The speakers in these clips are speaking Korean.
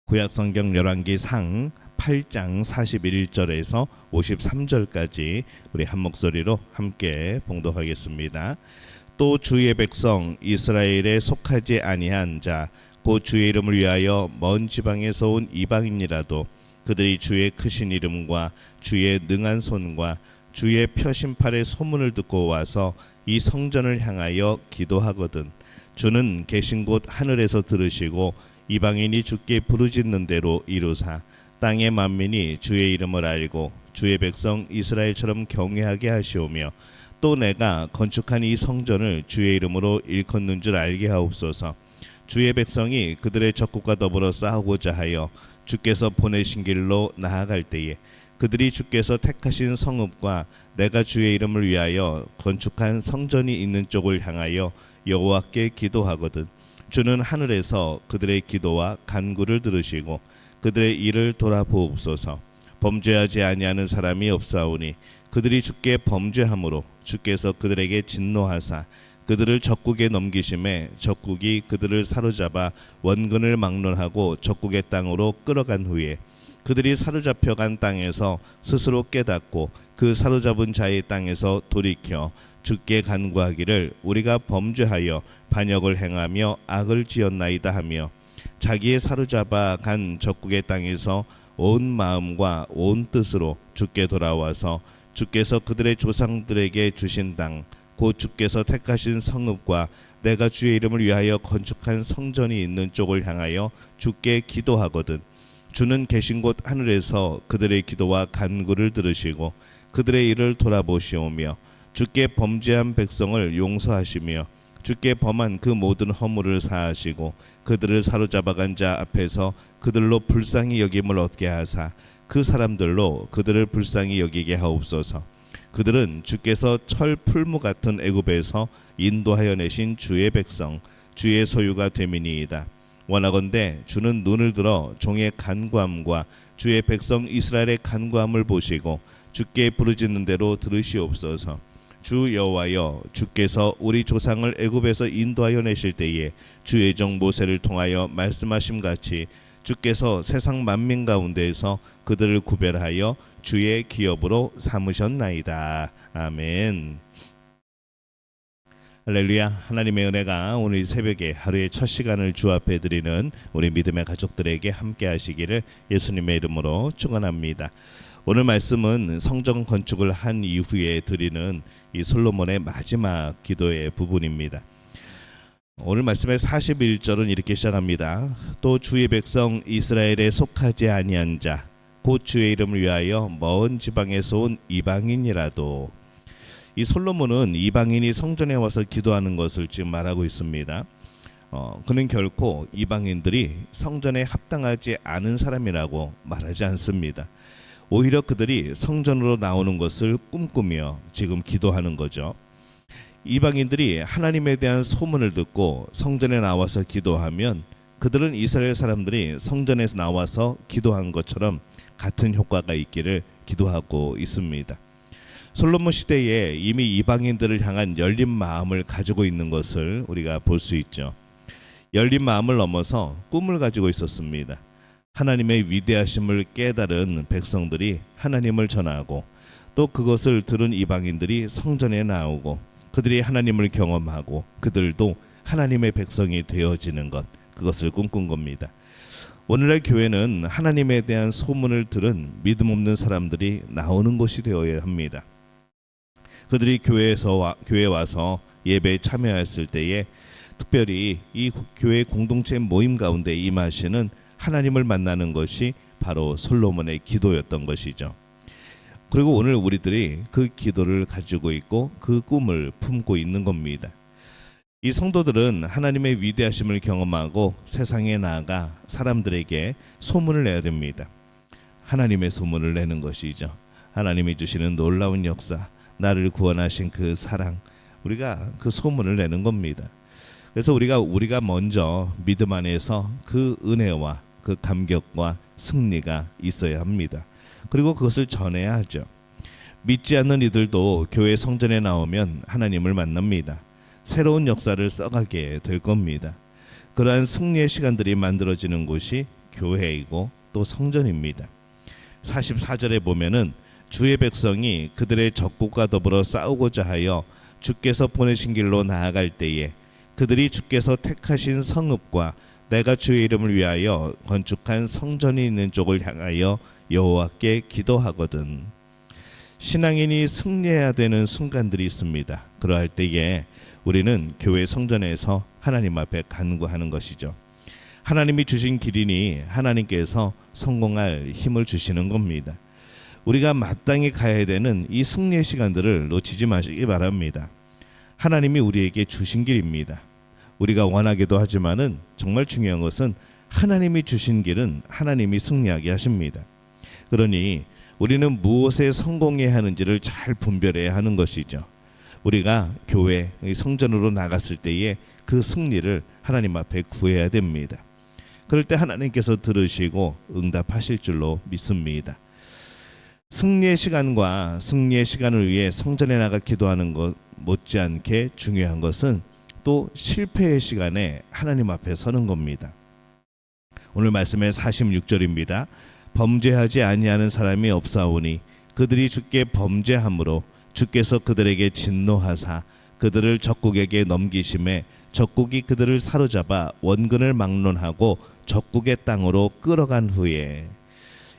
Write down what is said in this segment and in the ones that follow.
구약성경 열왕기상 8장 41절에서 53절까지 우리 한 목소리로 함께 봉독하겠습니다. 또 주의 백성 이스라엘에 속하지 아니한 자 곧 주의 이름을 위하여 먼 지방에서 온 이방인이라도 그들이 주의 크신 이름과 주의 능한 손과 주의 펴신 팔의 소문을 듣고 와서 이 성전을 향하여 기도하거든 주는 계신 곳 하늘에서 들으시고 이방인이 주께 부르짖는 대로 이루사 땅의 만민이 주의 이름을 알고 주의 백성 이스라엘처럼 경외하게 하시오며 또 내가 건축한 이 성전을 주의 이름으로 일컫는 줄 알게 하옵소서. 주의 백성이 그들의 적국과 더불어 싸우고자 하여 주께서 보내신 길로 나아갈 때에 그들이 주께서 택하신 성읍과 내가 주의 이름을 위하여 건축한 성전이 있는 쪽을 향하여 여호와께 기도하거든 주는 하늘에서 그들의 기도와 간구를 들으시고 그들의 일을 돌아보옵소서. 범죄하지 아니하는 사람이 없사오니 그들이 주께 범죄함으로 주께서 그들에게 진노하사 그들을 적국에 넘기심에 적국이 그들을 사로잡아 원근을 막론하고 적국의 땅으로 끌어간 후에 그들이 사로잡혀간 땅에서 스스로 깨닫고 그 사로잡은 자의 땅에서 돌이켜 주께 간구하기를 우리가 범죄하여 반역을 행하며 악을 지었나이다 하며 자기의 사로잡아 간 적국의 땅에서 온 마음과 온 뜻으로 주께 돌아와서 주께서 그들의 조상들에게 주신 땅 곧 주께서 택하신 성읍과 내가 주의 이름을 위하여 건축한 성전이 있는 쪽을 향하여 주께 기도하거든 주는 계신 곳 하늘에서 그들의 기도와 간구를 들으시고 그들의 일을 돌아보시오며 주께 범죄한 백성을 용서하시며 주께 범한 그 모든 허물을 사하시고 그들을 사로잡아간 자 앞에서 그들로 불쌍히 여김을 얻게 하사 그 사람들로 그들을 불쌍히 여기게 하옵소서. 그들은 주께서 철 풀무 같은 애굽에서 인도하여 내신 주의 백성 주의 소유가 됨이니이다. 원하건대 주는 눈을 들어 종의 간구함과 주의 백성 이스라엘의 간구함을 보시고 주께 부르짖는 대로 들으시옵소서. 주 여호와여 주께서 우리 조상을 애굽에서 인도하여 내실 때에 주의 종 모세를 통하여 말씀하심 같이 주께서 세상 만민 가운데에서 그들을 구별하여 주의 기업으로 삼으셨나이다. 아멘. 할렐루야. 하나님의 은혜가 오늘 이 새벽에 하루의 첫 시간을 주 앞에 드리는 우리 믿음의 가족들에게 함께 하시기를 예수님의 이름으로 축원합니다. 오늘 말씀은 성전 건축을 한 이후에 드리는 이 솔로몬의 마지막 기도의 부분입니다. 오늘 말씀의 41절은 이렇게 시작합니다. 또 주의 백성 이스라엘에 속하지 아니한 자 곧 주의 이름을 위하여 먼 지방에서 온 이방인이라도 이 솔로몬은 이방인이 성전에 와서 기도하는 것을 지금 말하고 있습니다. 그는 결코 이방인들이 성전에 합당하지 않은 사람이라고 말하지 않습니다. 오히려 그들이 성전으로 나오는 것을 꿈꾸며 지금 기도하는 거죠. 이방인들이 하나님에 대한 소문을 듣고 성전에 나와서 기도하면 그들은 이스라엘 사람들이 성전에서 나와서 기도한 것처럼 같은 효과가 있기를 기도하고 있습니다. 솔로몬 시대에 이미 이방인들을 향한 열린 마음을 가지고 있는 것을 우리가 볼 수 있죠. 열린 마음을 넘어서 꿈을 가지고 있었습니다. 하나님의 위대하심을 깨달은 백성들이 하나님을 전하고 또 그것을 들은 이방인들이 성전에 나오고 그들이 하나님을 경험하고 그들도 하나님의 백성이 되어지는 것, 그것을 꿈꾼 겁니다. 오늘날 교회는 하나님에 대한 소문을 들은 믿음 없는 사람들이 나오는 곳이 되어야 합니다. 그들이 교회에 와서 예배에 참여했을 때에 특별히 이 교회 공동체 모임 가운데 임하시는 하나님을 만나는 것이 바로 솔로몬의 기도였던 것이죠. 그리고 오늘 우리들이 그 기도를 가지고 있고 그 꿈을 품고 있는 겁니다. 이 성도들은 하나님의 위대하심을 경험하고 세상에 나아가 사람들에게 소문을 내야 됩니다. 하나님의 소문을 내는 것이죠. 하나님이 주시는 놀라운 역사, 나를 구원하신 그 사랑, 우리가 그 소문을 내는 겁니다. 그래서 우리가 먼저 믿음 안에서 그 은혜와 그 감격과 승리가 있어야 합니다. 그리고 그것을 전해야 하죠. 믿지 않는 이들도 교회 성전에 나오면 하나님을 만납니다. 새로운 역사를 써가게 될 겁니다. 그러한 승리의 시간들이 만들어지는 곳이 교회이고 또 성전입니다. 44절에 보면은 주의 백성이 그들의 적국과 더불어 싸우고자 하여 주께서 보내신 길로 나아갈 때에 그들이 주께서 택하신 성읍과 내가 주의 이름을 위하여 건축한 성전이 있는 쪽을 향하여 여호와께 기도하거든. 신앙인이 승리해야 되는 순간들이 있습니다. 그러할 때에 우리는 교회 성전에서 하나님 앞에 간구하는 것이죠. 하나님이 주신 길이니 하나님께서 성공할 힘을 주시는 겁니다. 우리가 마땅히 가야 되는 이 승리의 시간들을 놓치지 마시기 바랍니다. 하나님이 우리에게 주신 길입니다. 우리가 원하기도 하지만은 정말 중요한 것은 하나님이 주신 길은 하나님이 승리하게 하십니다. 그러니 우리는 무엇에 성공해야 하는지를 잘 분별해야 하는 것이죠. 우리가 교회 성전으로 나갔을 때에 그 승리를 하나님 앞에 구해야 됩니다. 그럴 때 하나님께서 들으시고 응답하실 줄로 믿습니다. 승리의 시간과 승리의 시간을 위해 성전에 나가 기도하는 것 못지않게 중요한 것은 또 실패의 시간에 하나님 앞에 서는 겁니다. 오늘 말씀의 46절입니다. 범죄하지 아니하는 사람이 없사오니 그들이 주께 범죄함으로 주께서 그들에게 진노하사 그들을 적국에게 넘기심에 적국이 그들을 사로잡아 원근을 막론하고 적국의 땅으로 끌어간 후에,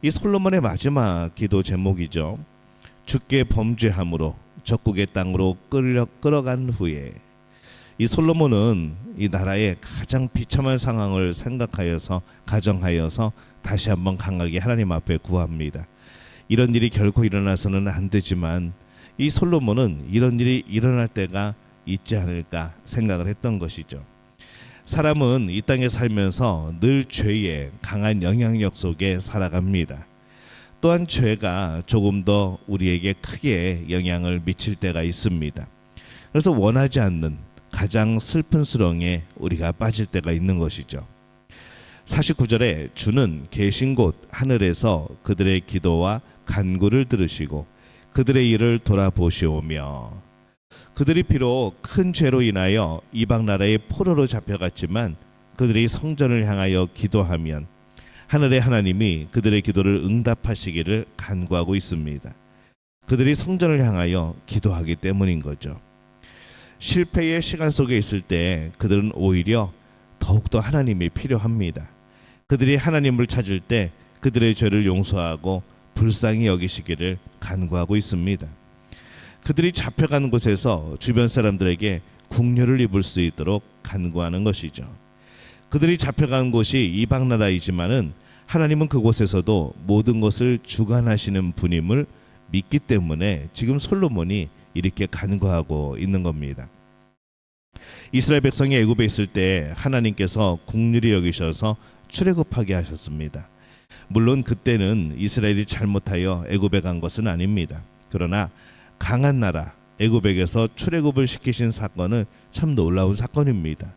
이 솔로몬의 마지막 기도 제목이죠. 주께 범죄함으로 적국의 땅으로 끌어간 후에, 이 솔로몬은 이 나라의 가장 비참한 상황을 생각하여서 가정하여서 다시 한번 강하게 하나님 앞에 구합니다. 이런 일이 결코 일어나서는 안 되지만 이 솔로몬은 이런 일이 일어날 때가 있지 않을까 생각을 했던 것이죠. 사람은 이 땅에 살면서 늘 죄의 강한 영향력 속에 살아갑니다. 또한 죄가 조금 더 우리에게 크게 영향을 미칠 때가 있습니다. 그래서 원하지 않는 가장 슬픈 수렁에 우리가 빠질 때가 있는 것이죠. 49절에 주는 계신 곳 하늘에서 그들의 기도와 간구를 들으시고 그들의 일을 돌아보시오며, 그들이 비록 큰 죄로 인하여 이방 나라의 포로로 잡혀갔지만 그들이 성전을 향하여 기도하면 하늘의 하나님이 그들의 기도를 응답하시기를 간구하고 있습니다. 그들이 성전을 향하여 기도하기 때문인 거죠. 실패의 시간 속에 있을 때 그들은 오히려 더욱더 하나님이 필요합니다. 그들이 하나님을 찾을 때 그들의 죄를 용서하고 불쌍히 여기시기를 간구하고 있습니다. 그들이 잡혀가는 곳에서 주변 사람들에게 국류를 입을 수 있도록 간구하는 것이죠. 그들이 잡혀간 곳이 이방 나라이지만은 하나님은 그곳에서도 모든 것을 주관하시는 분임을 믿기 때문에 지금 솔로몬이 이렇게 간구하고 있는 겁니다. 이스라엘 백성이 애굽에 있을 때 하나님께서 긍휼히 여기셔서 출애굽하게 하셨습니다. 물론 그때는 이스라엘이 잘못하여 애굽에 간 것은 아닙니다. 그러나 강한 나라 애굽에게서 출애굽을 시키신 사건은 참 놀라운 사건입니다.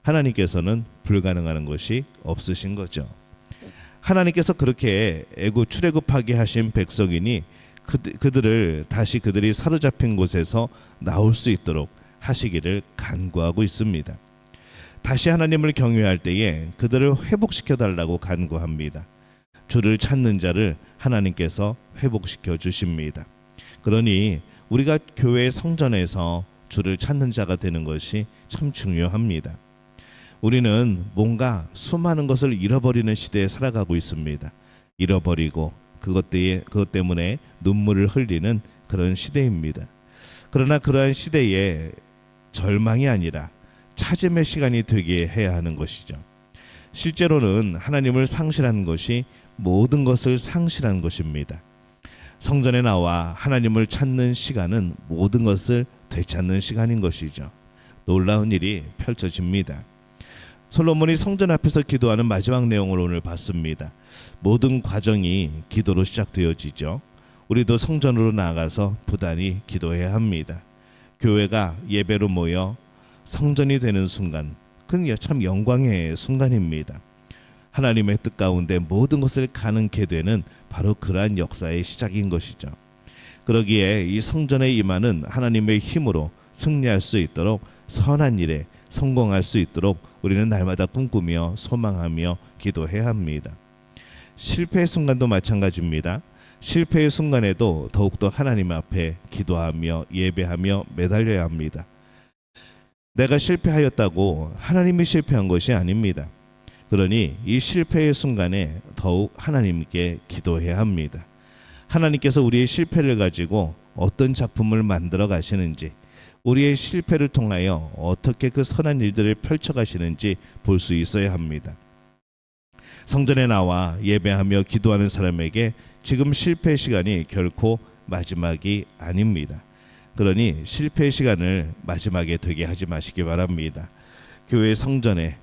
하나님께서는 불가능한 것이 없으신 거죠. 하나님께서 그렇게 애굽 출애굽하게 하신 백성이니 그들을 다시 그들이 사로잡힌 곳에서 나올 수 있도록 하시기를 간구하고 있습니다. 다시 하나님을 경외할 때에 그들을 회복시켜 달라고 간구합니다. 주를 찾는 자를 하나님께서 회복시켜 주십니다. 그러니 우리가 교회 성전에서 주를 찾는 자가 되는 것이 참 중요합니다. 우리는 뭔가 수많은 것을 잃어버리는 시대에 살아가고 있습니다. 잃어버리고 그것 때문에 눈물을 흘리는 그런 시대입니다. 그러나 그러한 시대에 절망이 아니라 찾음의 시간이 되게 해야 하는 것이죠. 실제로는 하나님을 상실한 것이 모든 것을 상실한 것입니다. 성전에 나와 하나님을 찾는 시간은 모든 것을 되찾는 시간인 것이죠. 놀라운 일이 펼쳐집니다. 솔로몬이 성전 앞에서 기도하는 마지막 내용을 오늘 봤습니다. 모든 과정이 기도로 시작되어지죠. 우리도 성전으로 나아가서 부단히 기도해야 합니다. 교회가 예배로 모여 성전이 되는 순간, 그건 참 영광의 순간입니다. 하나님의 뜻 가운데 모든 것을 가능케 되는 바로 그러한 역사의 시작인 것이죠. 그러기에 이 성전에 임하는 하나님의 힘으로 승리할 수 있도록 선한 일에 성공할 수 있도록 우리는 날마다 꿈꾸며 소망하며 기도해야 합니다. 실패의 순간도 마찬가지입니다. 실패의 순간에도 더욱더 하나님 앞에 기도하며 예배하며 매달려야 합니다. 내가 실패하였다고 하나님이 실패한 것이 아닙니다. 그러니 이 실패의 순간에 더욱 하나님께 기도해야 합니다. 하나님께서 우리의 실패를 가지고 어떤 작품을 만들어 가시는지, 우리의 실패를 통하여 어떻게 그 선한 일들을 펼쳐 가시는지 볼 수 있어야 합니다. 성전에 나와 예배하며 기도하는 사람에게 지금 실패의 시간이 결코 마지막이 아닙니다. 그러니 실패의 시간을 마지막에 되게 하지 마시기 바랍니다. 교회 성전에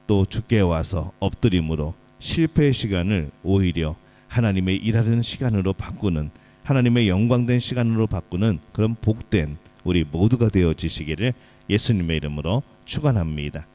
또 주께 와서 엎드림으로 실패의 시간을 오히려 하나님의 일하는 시간으로 바꾸는, 하나님의 영광된 시간으로 바꾸는 그런 복된 우리 모두가 되어지시기를 예수님의 이름으로 축원합니다.